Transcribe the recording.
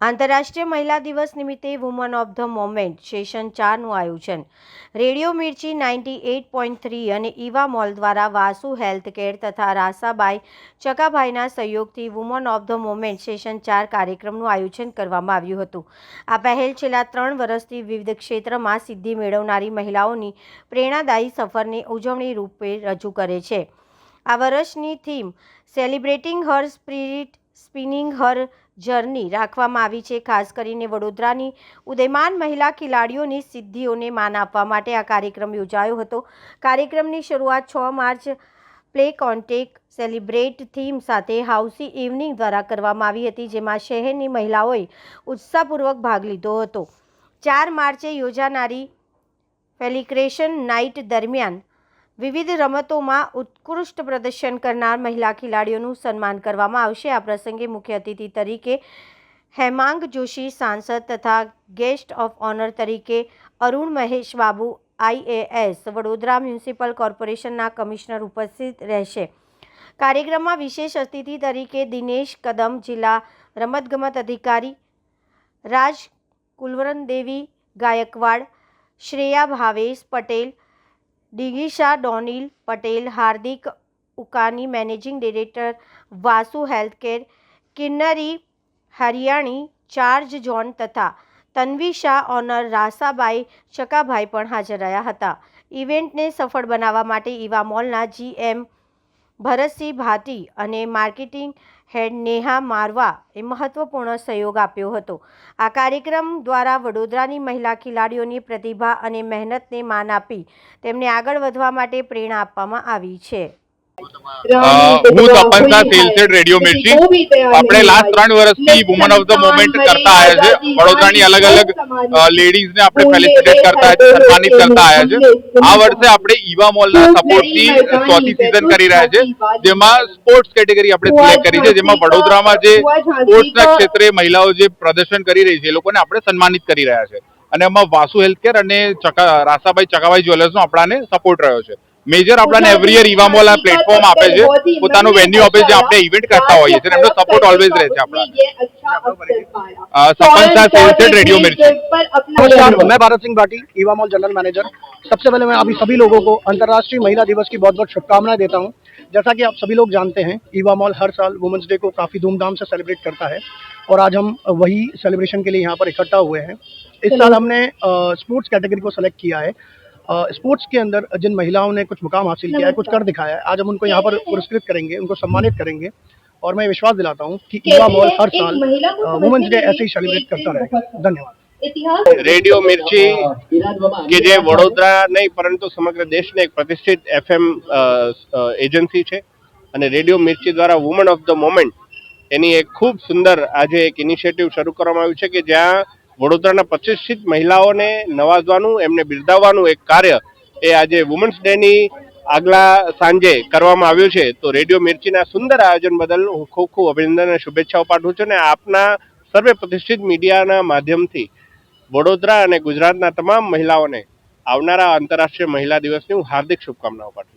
આંતરરાષ્ટ્રીય મહિલા દિવસ નિમિત્તે woman of the moment session 4નું આયોજન રેડિયો મિર્ચી 98.3 અને ઈવા મોલ દ્વારા વાસુ હેલ્થ કેર તથા રાસાબાઈ ચકાભાઈના સહયોગથી woman of the moment session 4 કાર્યક્રમનું આયોજન કરવામાં આવ્યું હતું. આ પહેલ છેલ્લા 3 વર્ષથી વિવિધ ક્ષેત્રમાં સિદ્ધિ મેળવનારી મહિલાઓની પ્રેરણાદાયી સફરની ઉજવણી રૂપે રજૂ કરે છે. આ વર્ષની થીમ સેલિબ્રેટિંગ હર સ્પિરિટ સ્પિનિંગ હર જર્ની રાખવામાં આવી છે. ખાસ કરીને વડોદરાની ઉદયમાન મહિલા ખેલાડીઓની સિદ્ધિઓને માન આપવા માટે આ કાર્યક્રમ યોજાયો હતો. કાર્યક્રમની શરૂઆત 6 March play contact celebrate theme સાથે હાઉસી ઇવનિંગ દ્વારા કરવામાં આવી હતી, જેમાં શહેરની મહિલાઓએ ઉત્સાહપૂર્વક ભાગ લીધો હતો. 4 માર્ચે યોજાનારી સેલિબ્રેશન નાઇટ દરમિયાન વિવિધ રમતોમાં ઉત્કૃષ્ટ પ્રદર્શન કરનાર મહિલા ખેલાડીઓનું સન્માન કરવામાં આવશે. આ પ્રસંગે મુખ્ય અતિથિ તરીકે હેમાંગ જોશી સાંસદ તથા ગેસ્ટ ઓફ ઓનર તરીકે અરુણ મહેશ બાબુ IAS વડોદરા મ્યુનિસિપલ કોર્પોરેશનના કમિશનર ઉપસ્થિત રહેશે. કાર્યક્રમમાં વિશેષ અતિથિ તરીકે દિનેશ કદમ જિલ્લા રમતગમત અધિકારી, Raj Kulvarandevi Gaikwad, Shreya Bhavesh Patel, Digisha Donil Patel, Hardik Ukani managing director Vasu healthcare, Kinnari Hariyani charge zone તથા તન્વી શાહ ઓનર રાસાબાઈ ચકાભાઈ પણ હાજર રહ્યા હતા. ઇવેન્ટને સફળ બનાવવા માટે ઈવા મોલના GM ભરતસિંહ ભાટી અને માર્કેટિંગ હેડ નેહા મારવા એ મહત્વપૂર્ણ સહયોગ આપ્યો હતો. આ કાર્યક્રમ દ્વારા વડોદરાની મહિલા ખેલાડીઓની પ્રતિભા અને મહેનતને માન આપી તેમને આગળ વધવા માટે પ્રેરણા આપવામાં આવી છે. હું તપન શાહ સેલ્સહેડ રેડિયો મિર્ચી. આપણે લાસ્ટ 3 વર્ષથી વુમન ઓફ ધ મોમેન્ટ કરતા આવ્યા છે. વડોદરાની અલગ અલગ લેડીઝને આપણે ફેલિસિટેટ કરતા સન્માનિત કરતા આવ્યા છે. આ વર્ષે આપણે ઈવા મોલના સપોર્ટથી 4થી સિઝન કરી રહ્યા છે, જેમાં સ્પોર્ટ્સ કેટેગરી આપણે સિલેક્ટ કરી છે, જેમાં વડોદરામાં જે સ્પોર્ટ્સના ક્ષેત્રે મહિલાઓ જે પ્રદર્શન કરી રહી છે એ લોકોને આપણે સન્માનિત કરી રહ્યા છે. અને એમાં વાસુ હેલ્થકેર અને રાસાબાઈ ચકાભાઈ જ્વેલર્સનો આપણાને સપોર્ટ રહ્યો છે. મેજર આપણને એવરી યર ઈવા મોલ આ પ્લેટફોર્મ આપે છે, પોતાનું વેન્યુ આપે છે, આપણે ઇવેન્ટ કરતા હોઈએ છીએ, એમનો સપોર્ટ ઓલવેઝ રહે છે આપણા. तपन शाह सेल्सहेड रेडियो मिर्ची। नमस्कार, मैं Bharat Singh Bhati, Eva mall general manager. सबसे पहले मैं अभी सभी लोगों को अंतर्राष्ट्रीय महिला दिवस की बहुत बहुत शुभकामनाएं देता हूं। जैसा कि आप सभी लोग जानते हैं, ईवा मॉल हर साल वुमेंस डे को काफ़ी धूमधाम से सेलिब्रेट करता है और आज हम वही सेलिब्रेशन के लिए यहाँ पर इकट्ठा हुए हैं। इस साल हमने स्पोर्ट्स कैटेगरी को सेलेक्ट किया है। स्पोर्ट्स के अंदर जिन महिलाओं ने कुछ मुकाम हासिल किया है, कुछ कर दिखाया है, आज हम उनको यहाँ पर पुरस्कृत करेंगे, उनको सम्मानित करेंगे और मैं विश्वास दिलाता हूँ कि ईवा मॉल हर साल वुमेंस डे ऐसे ही सेलिब्रेट करता रहेगा। धन्यवाद। રેડિયો મિર્ચી કે જે વડોદરા નહીં પરંતુ સમગ્ર દેશને એક પ્રતિષ્ઠિત FM એજન્સી છે અને રેડિયો મિર્ચી દ્વારા વુમન ઓફ ધ મોમેન્ટ એની એક ખૂબ સુંદર આજે એક ઇનિશિયેટિવ શરૂ કરવામાં આવ્યું છે કે જ્યાં વડોદરાના પ્રતિષ્ઠિત મહિલાઓને નવાજવાનું, એમને બિરદાવવાનું એક કાર્ય એ આજે વુમન્સ ડેની આગલા સાંજે કરવામાં આવ્યું છે. તો રેડિયો મિર્ચીના સુંદર આયોજન બદલ હું ખૂબ ખૂબ અભિનંદન અને શુભેચ્છાઓ પાઠવું છું અને આપના સર્વે પ્રતિષ્ઠિત મીડિયાના માધ્યમથી વડોદરા અને ગુજરાતના તમામ મહિલાઓને આવનારા આંતરરાષ્ટ્રીય મહિલા દિવસની હું હાર્દિક શુભકામનાઓ પાઠવું છું.